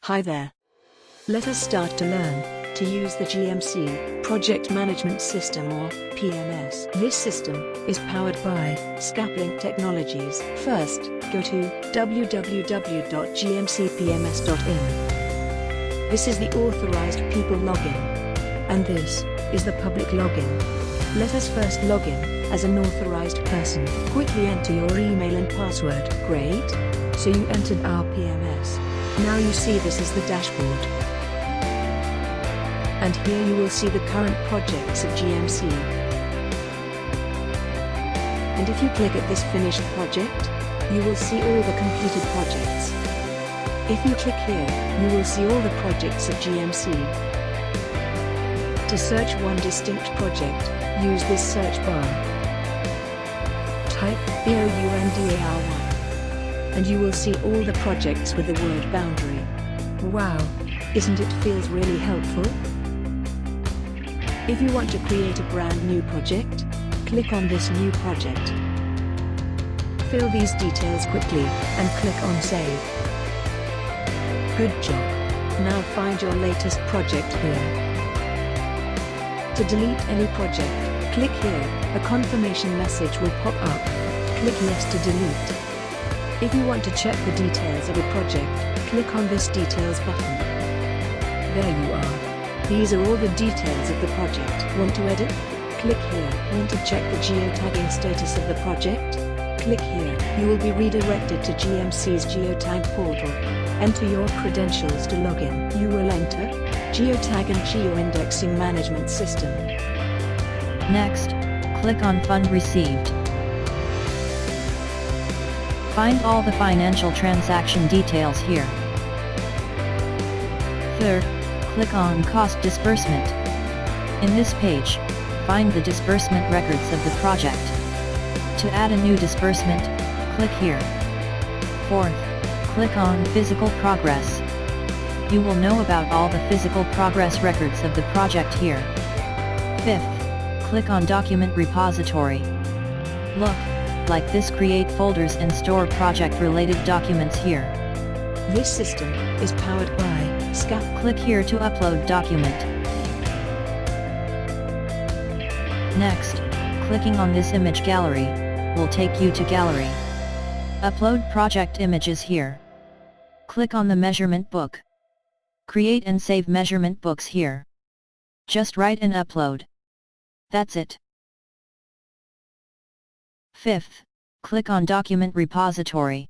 Hi there. Let us start to learn to use the GMC Project Management System or PMS. This system is powered by Scaplink Technologies. First, go to www.gmcpms.in. This is the authorized people login, and this is the public login. Let us first log in as an authorized person. Quickly enter your email and password. Great. So you entered our PMS. Now you see this is the dashboard. And here you will see the current projects of GMC. And if you click at this finished project, you will see all the completed projects. If you click here, you will see all the projects of GMC. To search one distinct project, use this search bar. Type BOUNDAR1. And you will see all the projects with the word boundary. Wow, isn't it feels really helpful? If you want to create a brand new project, click on this new project. Fill these details quickly, and click on Save. Good job. Now find your latest project here. To delete any project, click here, a confirmation message will pop up. Click Yes to delete. If you want to check the details of a project, click on this Details button. There you are. These are all the details of the project. Want to edit? Click here. Want to check the geotagging status of the project? Click here. You will be redirected to GMC's geotag portal. Enter your credentials to log in. You will enter Geotag and Geoindexing Management System. Next, click on Fund Received. Find all the financial transaction details here. Third, click on Cost Disbursement. In this page, find the disbursement records of the project. To add a new disbursement, click here. Fourth, click on Physical Progress. You will know about all the physical progress records of the project here. Fifth, click on Document Repository. Look, like this, create folders and store project-related documents here. This system is powered by SCAP. Click here to upload document. Next, clicking on this image gallery will take you to gallery. Upload project images here. Click on the measurement book. Create and save measurement books here. Just write and upload. That's it. Fifth, click on Document Repository.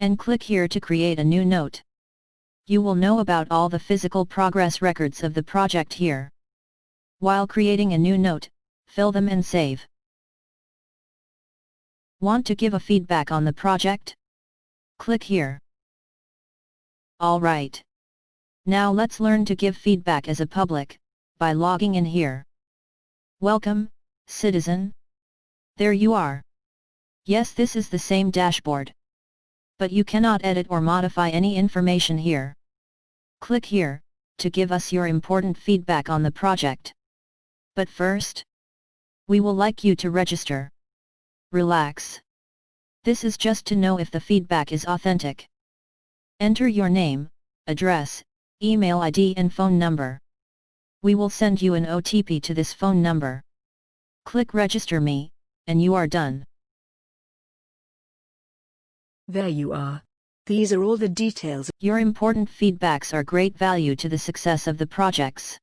And click here to create a new note. You will know about all the physical progress records of the project here. While creating a new note, fill them and save. Want to give a feedback on the project? Click here. Alright. Now let's learn to give feedback as a public, by logging in here. Welcome, citizen. There you are. Yes, this is the same dashboard. But you cannot edit or modify any information here. Click here, to give us your important feedback on the project. But first, we will like you to register. Relax. This is just to know if the feedback is authentic. Enter your name, address, email ID and phone number. We will send you an OTP to this phone number. Click Register Me, and you are done. There you are. These are all the details. Your important feedbacks are great value to the success of the projects.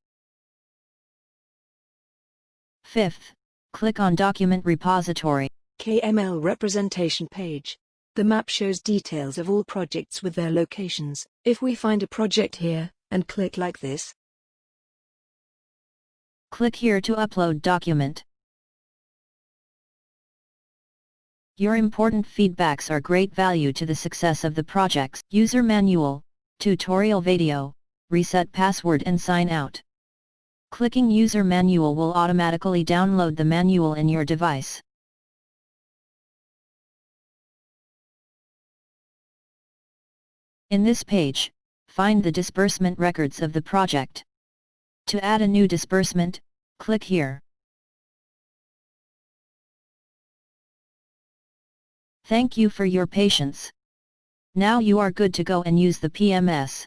Fifth, click on Document Repository. KML representation page. The map shows details of all projects with their locations. If we find a project here, and click like this. Click here to upload document. Your important feedbacks are great value to the success of the projects. User manual, tutorial video, reset password and sign out. Clicking user manual will automatically download the manual in your device. In this page, find the disbursement records of the project. To add a new disbursement, click here. Thank you for your patience. Now you are good to go and use the PMS.